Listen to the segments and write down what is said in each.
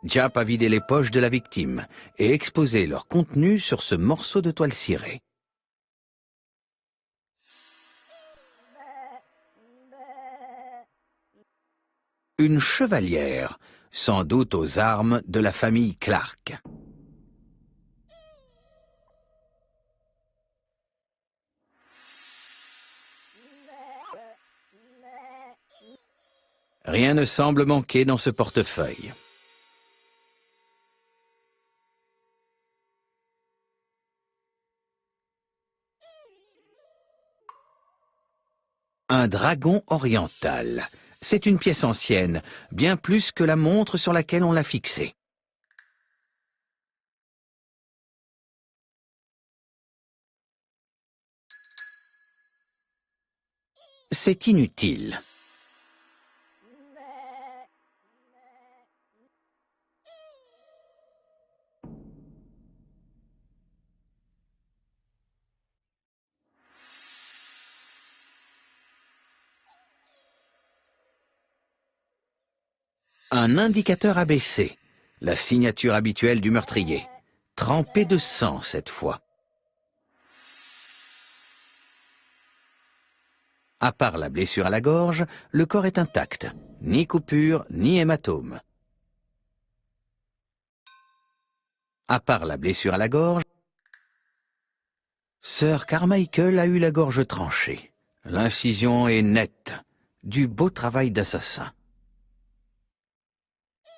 Japp a vidé les poches de la victime et exposé leur contenu sur ce morceau de toile cirée. Une chevalière, sans doute aux armes de la famille Clark. Rien ne semble manquer dans ce portefeuille. Un dragon oriental. C'est une pièce ancienne, bien plus que la montre sur laquelle on l'a fixée. C'est inutile. Un indicateur abaissé, la signature habituelle du meurtrier, trempé de sang cette fois. À part la blessure à la gorge, le corps est intact, ni coupure, ni hématome. À part la blessure à la gorge, Sir Carmichael a eu la gorge tranchée. L'incision est nette, du beau travail d'assassin.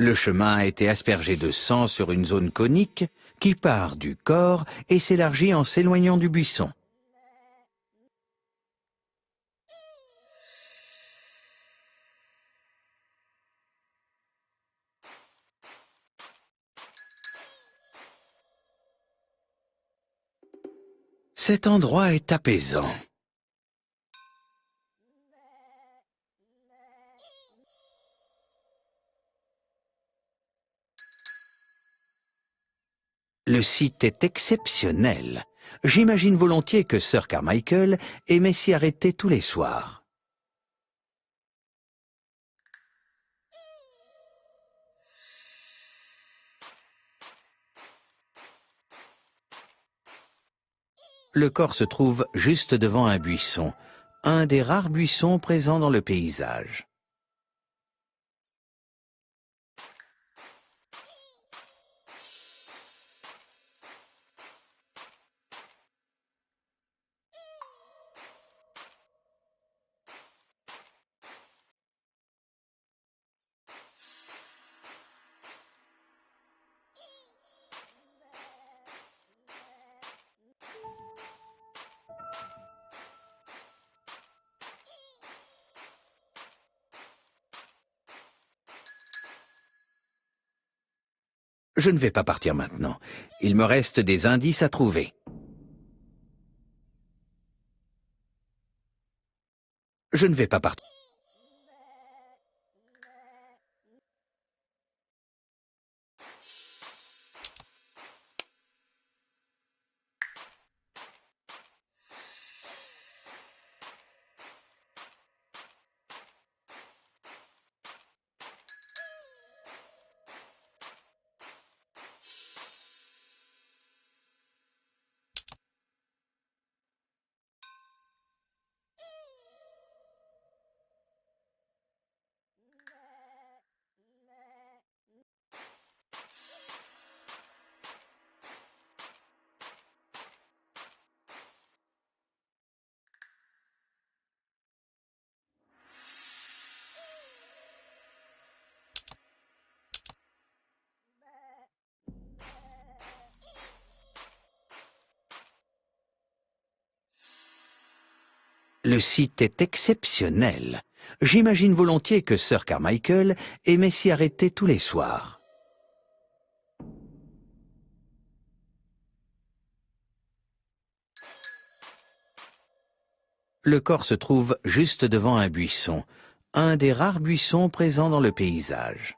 Le chemin a été aspergé de sang sur une zone conique qui part du corps et s'élargit en s'éloignant du buisson. Cet endroit est apaisant. Le site est exceptionnel. J'imagine volontiers que Sir Carmichael aimait s'y arrêter tous les soirs. Le corps se trouve juste devant un buisson, un des rares buissons présents dans le paysage. Je ne vais pas partir maintenant. Il me reste des indices à trouver. Je ne vais pas partir. Le site est exceptionnel. J'imagine volontiers que Sir Carmichael aimait s'y arrêter tous les soirs. Le corps se trouve juste devant un buisson, un des rares buissons présents dans le paysage.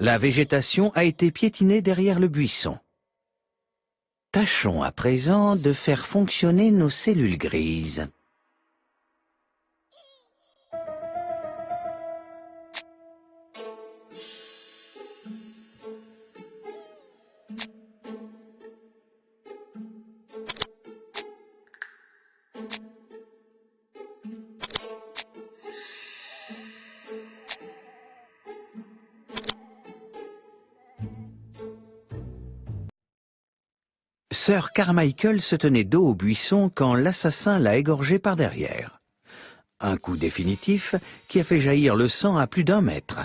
La végétation a été piétinée derrière le buisson. Tâchons à présent de faire fonctionner nos cellules grises. Sir Carmichael se tenait dos au buisson quand l'assassin l'a égorgé par derrière. Un coup définitif qui a fait jaillir le sang à plus d'1 mètre.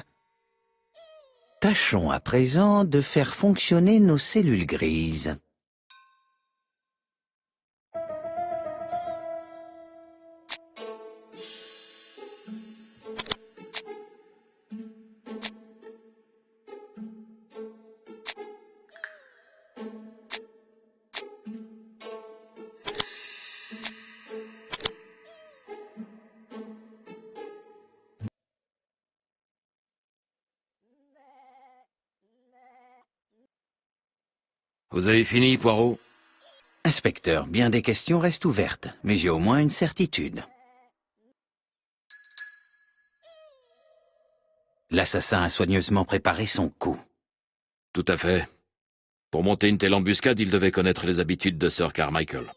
Tâchons à présent de faire fonctionner nos cellules grises. Vous avez fini, Poirot? Inspecteur, bien des questions restent ouvertes, mais j'ai au moins une certitude. L'assassin a soigneusement préparé son coup. Tout à fait. Pour monter une telle embuscade, il devait connaître les habitudes de Sir Carmichael.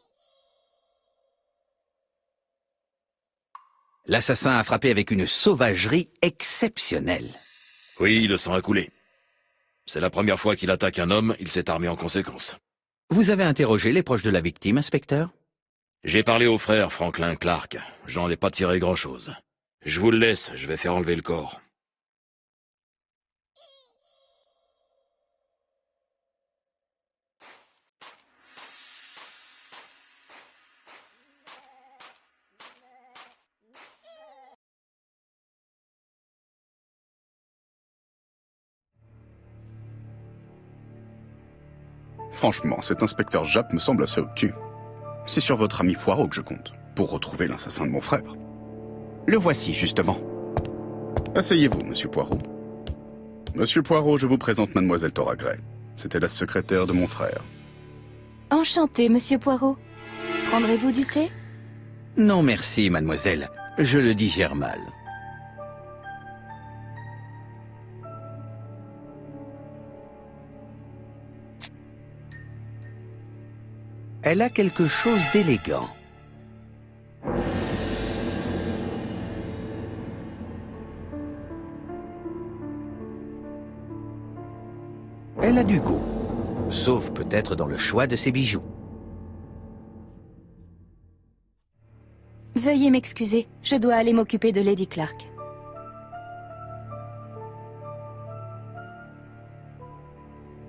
L'assassin a frappé avec une sauvagerie exceptionnelle. Oui, le sang a coulé. C'est la première fois qu'il attaque un homme, il s'est armé en conséquence. Vous avez interrogé les proches de la victime, inspecteur? J'ai parlé au frère Franklin Clark. J'en ai pas tiré grand-chose. Je vous le laisse, je vais faire enlever le corps. Franchement, cet inspecteur Japp me semble assez obtus. C'est sur votre ami Poirot que je compte, pour retrouver l'assassin de mon frère. Le voici, justement. Asseyez-vous, monsieur Poirot. Monsieur Poirot, je vous présente mademoiselle Thora Gray. C'était la secrétaire de mon frère. Enchanté, monsieur Poirot. Prendrez-vous du thé? Non merci, mademoiselle. Je le digère mal. Elle a quelque chose d'élégant. Elle a du goût, sauf peut-être dans le choix de ses bijoux. Veuillez m'excuser, je dois aller m'occuper de Lady Clark.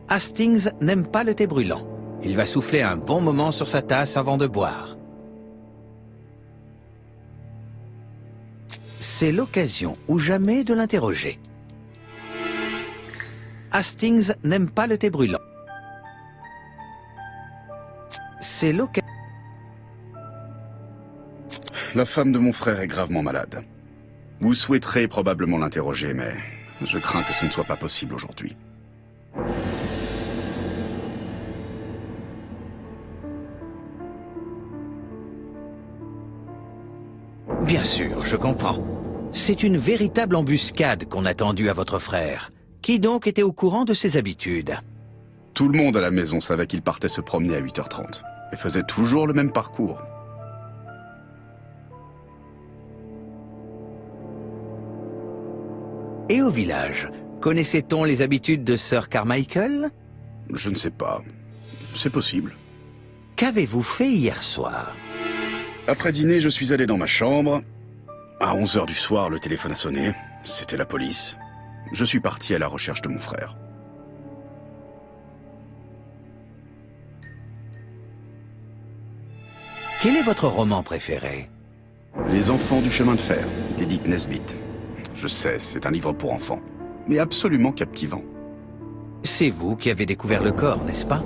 Hastings n'aime pas le thé brûlant. Il va souffler un bon moment sur sa tasse avant de boire. C'est l'occasion ou jamais de l'interroger. Hastings n'aime pas le thé brûlant. C'est l'occasion... La femme de mon frère est gravement malade. Vous souhaiterez probablement l'interroger, mais je crains que ce ne soit pas possible aujourd'hui. Bien sûr, je comprends. C'est une véritable embuscade qu'on a tendue à votre frère. Qui donc était au courant de ses habitudes? Tout le monde à la maison savait qu'il partait se promener à 8h30 et faisait toujours le même parcours. Et au village, connaissait-on les habitudes de Sir Carmichael? Je ne sais pas. C'est possible. Qu'avez-vous fait hier soir? Après dîner, je suis allé dans ma chambre. À 11h du soir, le téléphone a sonné. C'était la police. Je suis parti à la recherche de mon frère. Quel est votre roman préféré? Les enfants du chemin de fer, d'Edith Nesbit. Je sais, c'est un livre pour enfants, mais absolument captivant. C'est vous qui avez découvert le corps, n'est-ce pas?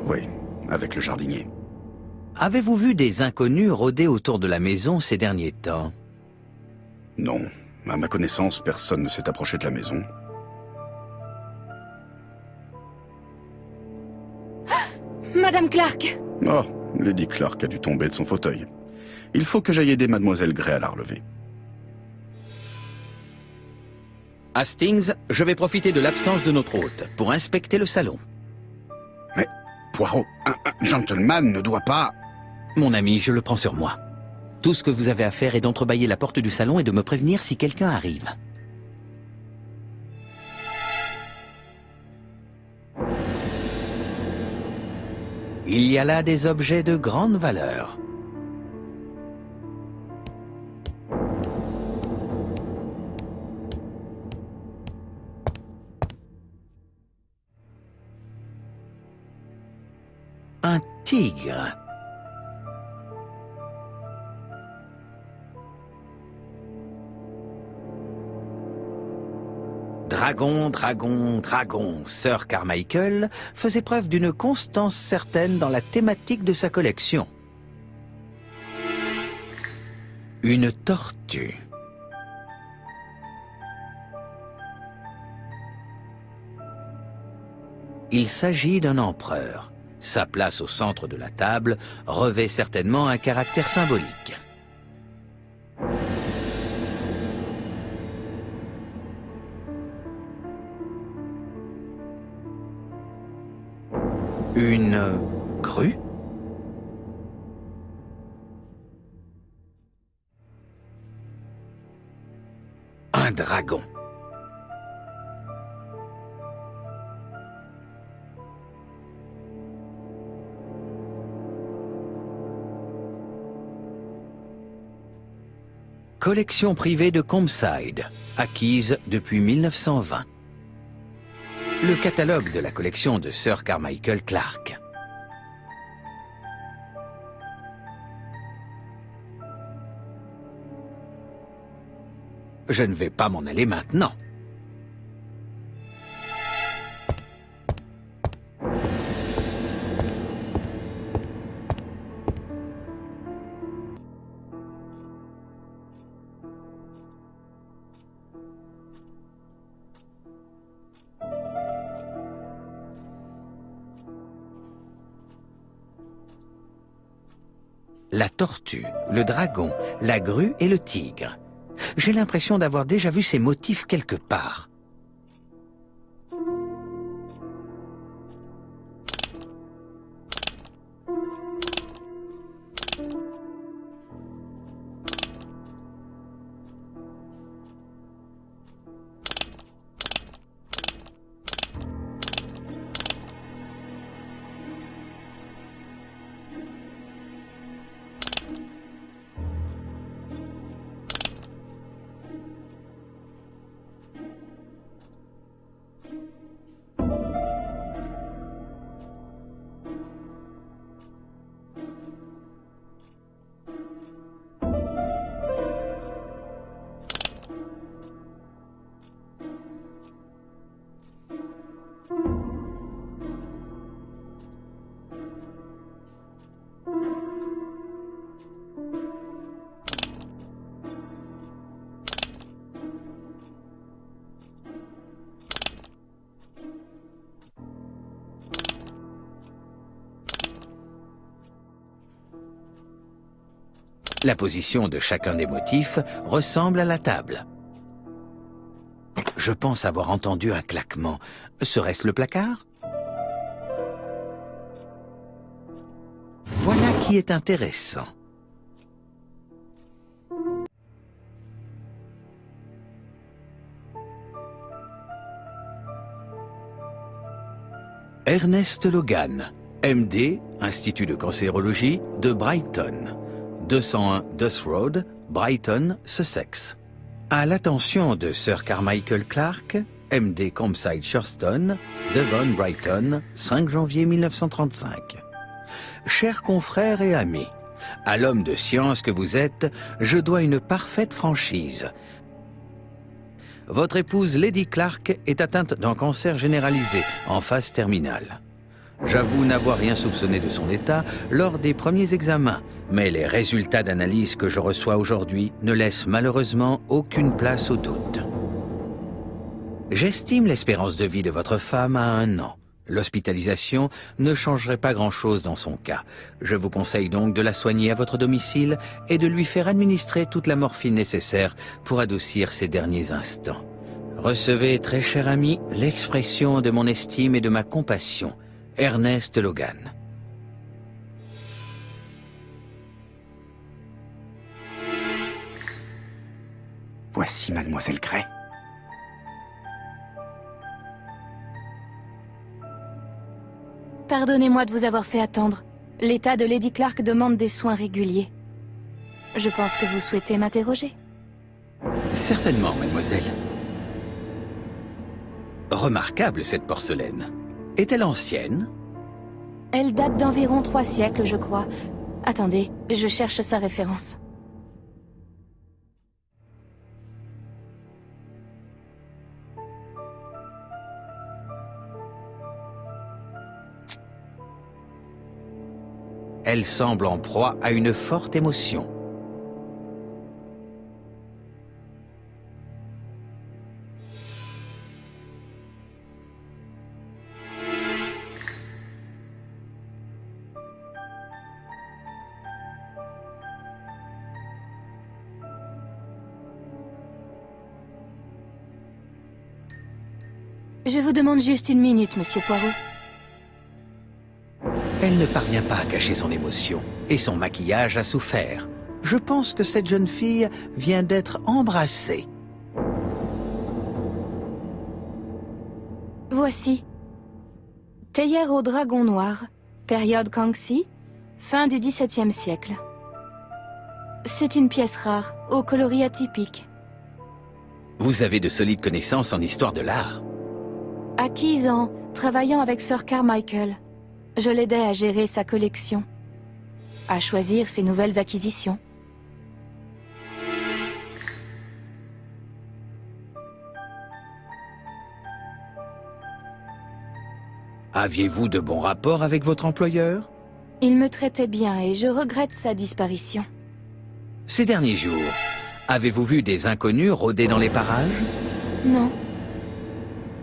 Oui, avec le jardinier. Avez-vous vu des inconnus rôder autour de la maison ces derniers temps? Non, à ma connaissance, personne ne s'est approché de la maison. Madame Clark! Oh, Lady Clark a dû tomber de son fauteuil. Il faut que j'aille aider Mademoiselle Gray à la relever. Hastings, je vais profiter de l'absence de notre hôte pour inspecter le salon. Mais, Poirot, un gentleman ne doit pas... Mon ami, je le prends sur moi. Tout ce que vous avez à faire est d'entrebâiller la porte du salon et de me prévenir si quelqu'un arrive. Il y a là des objets de grande valeur. Un tigre. Dragon, dragon, dragon, Sir Carmichael faisait preuve d'une constance certaine dans la thématique de sa collection. Une tortue. Il s'agit d'un empereur. Sa place au centre de la table revêt certainement un caractère symbolique. Une grue? Un dragon. Collection privée de Combside, acquise depuis 1920. Le catalogue de la collection de Sir Carmichael Clark. Je ne vais pas m'en aller maintenant. La tortue, le dragon, la grue et le tigre. J'ai l'impression d'avoir déjà vu ces motifs quelque part. La position de chacun des motifs ressemble à la table. Je pense avoir entendu un claquement. Serait-ce le placard? Voilà qui est intéressant. Ernest Logan, MD, Institut de cancérologie de Brighton. 201 Duss Road, Brighton, Sussex. À l'attention de Sir Carmichael Clark, MD Combside Shurston, Devon, Brighton, 5 janvier 1935. Chers confrères et amis, à l'homme de science que vous êtes, je dois une parfaite franchise. Votre épouse Lady Clark est atteinte d'un cancer généralisé en phase terminale. J'avoue n'avoir rien soupçonné de son état lors des premiers examens, mais les résultats d'analyse que je reçois aujourd'hui ne laissent malheureusement aucune place au doute. J'estime l'espérance de vie de votre femme à 1 an. L'hospitalisation ne changerait pas grand-chose dans son cas. Je vous conseille donc de la soigner à votre domicile et de lui faire administrer toute la morphine nécessaire pour adoucir ses derniers instants. Recevez, très cher ami, l'expression de mon estime et de ma compassion. Ernest Logan. Voici Mademoiselle Gray. Pardonnez-moi de vous avoir fait attendre. L'état de Lady Clark demande des soins réguliers. Je pense que vous souhaitez m'interroger. Certainement, mademoiselle. Remarquable, cette porcelaine. Est-elle ancienne? Elle date d'environ 3 siècles, je crois. Attendez, je cherche sa référence. Elle semble en proie à une forte émotion. Je vous demande juste 1 minute, Monsieur Poirot. Elle ne parvient pas à cacher son émotion, et son maquillage a souffert. Je pense que cette jeune fille vient d'être embrassée. Voici. Théière au dragon noir, période Kangxi, fin du XVIIe siècle. C'est une pièce rare, au coloris atypique. Vous avez de solides connaissances en histoire de l'art. Acquise en travaillant avec Sir Carmichael. Je l'aidais à gérer sa collection, à choisir ses nouvelles acquisitions. Aviez-vous de bons rapports avec votre employeur? Il me traitait bien et je regrette sa disparition. Ces derniers jours, avez-vous vu des inconnus rôder dans les parages? Non.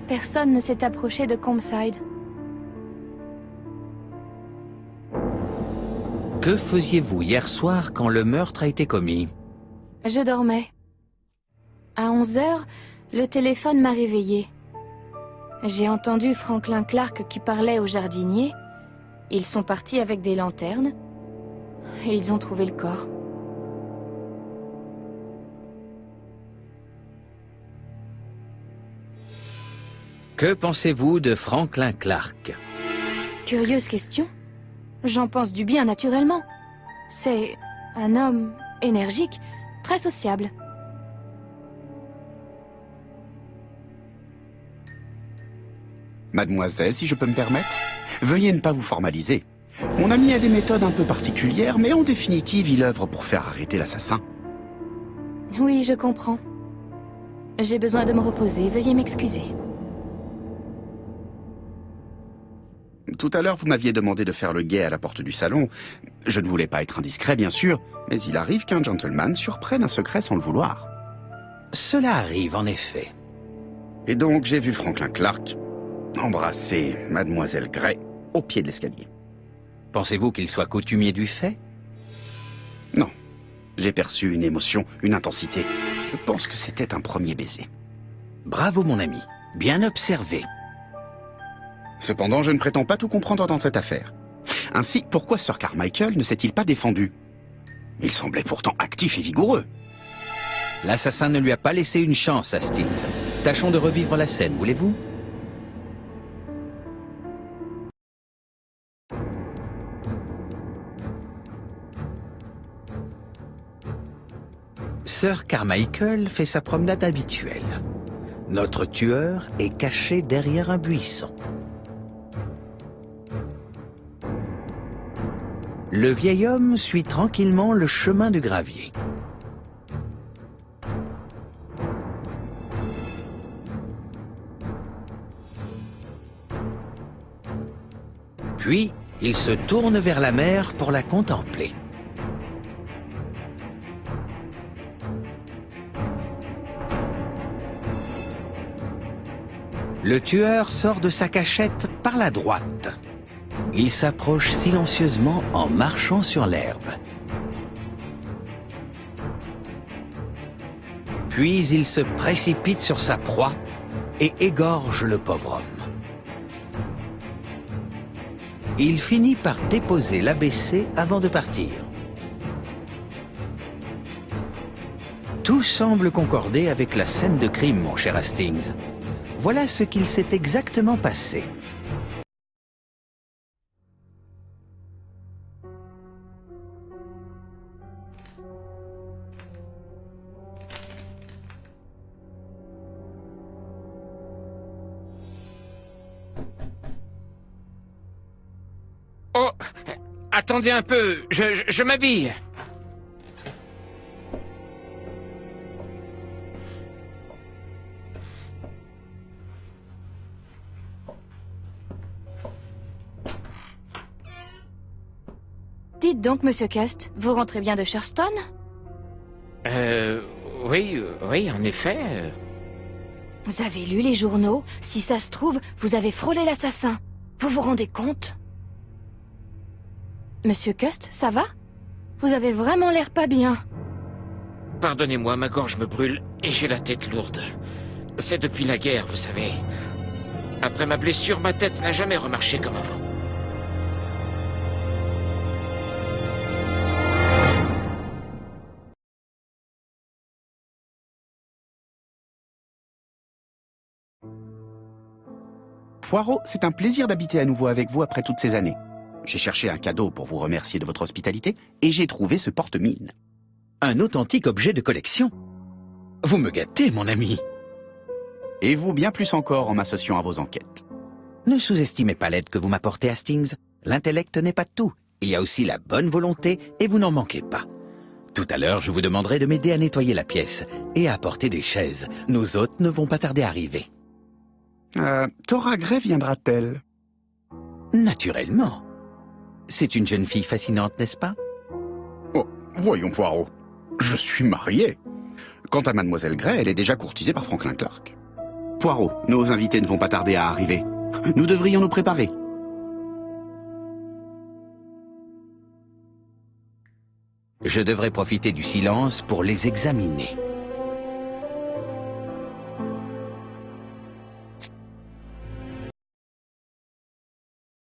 Personne ne s'est approché de Combside. Que faisiez-vous hier soir quand le meurtre a été commis? Je dormais. À 11 h, le téléphone m'a réveillée. J'ai entendu Franklin Clark qui parlait au jardinier. Ils sont partis avec des lanternes. Et ils ont trouvé le corps. Que pensez-vous de Franklin Clark? Curieuse question. J'en pense du bien naturellement. C'est un homme énergique, très sociable. Mademoiselle, si je peux me permettre, veuillez ne pas vous formaliser. Mon ami a des méthodes un peu particulières, mais en définitive, il œuvre pour faire arrêter l'assassin. Oui, je comprends. J'ai besoin de me reposer, veuillez m'excuser. Tout à l'heure, vous m'aviez demandé de faire le guet à la porte du salon. Je ne voulais pas être indiscret, bien sûr, mais il arrive qu'un gentleman surprenne un secret sans le vouloir. Cela arrive, en effet. Et donc, j'ai vu Franklin Clark embrasser Mademoiselle Gray au pied de l'escalier. Pensez-vous qu'il soit coutumier du fait? Non. J'ai perçu une émotion, une intensité. Je pense que c'était un premier baiser. Bravo, mon ami. Bien observé. Cependant, je ne prétends pas tout comprendre dans cette affaire. Ainsi, pourquoi Sir Carmichael ne s'est-il pas défendu? Il semblait pourtant actif et vigoureux. L'assassin ne lui a pas laissé une chance, Hastings. Tâchons de revivre la scène, voulez-vous? Sir Carmichael fait sa promenade habituelle. Notre tueur est caché derrière un buisson. Le vieil homme suit tranquillement le chemin du gravier. Puis, il se tourne vers la mer pour la contempler. Le tueur sort de sa cachette par la droite. Il s'approche silencieusement en marchant sur l'herbe. Puis il se précipite sur sa proie et égorge le pauvre homme. Il finit par déposer l'ABC avant de partir. Tout semble concorder avec la scène de crime, mon cher Hastings. Voilà ce qu'il s'est exactement passé. Oh, attendez un peu, je m'habille. Dites donc, Monsieur Cust, vous rentrez bien de Shurston? Oui, en effet. Vous avez lu les journaux? Si ça se trouve, vous avez frôlé l'assassin. Vous vous rendez compte? Monsieur Cust, ça va? Vous avez vraiment l'air pas bien. Pardonnez-moi, ma gorge me brûle et j'ai la tête lourde. C'est depuis la guerre, vous savez. Après ma blessure, ma tête n'a jamais remarché comme avant. Poirot, c'est un plaisir d'habiter à nouveau avec vous après toutes ces années. J'ai cherché un cadeau pour vous remercier de votre hospitalité et j'ai trouvé ce porte-mine. Un authentique objet de collection. Vous me gâtez, mon ami. Et vous bien plus encore en m'associant à vos enquêtes. Ne sous-estimez pas l'aide que vous m'apportez, Hastings. L'intellect n'est pas tout. Il y a aussi la bonne volonté et vous n'en manquez pas. Tout à l'heure, je vous demanderai de m'aider à nettoyer la pièce et à apporter des chaises. Nos hôtes ne vont pas tarder à arriver. Thora Grey viendra-t-elle? Naturellement. C'est une jeune fille fascinante, n'est-ce pas? Oh, voyons, Poirot. Je suis marié. Quant à Mademoiselle Grey, elle est déjà courtisée par Franklin Clark. Poirot, nos invités ne vont pas tarder à arriver. Nous devrions nous préparer. Je devrais profiter du silence pour les examiner.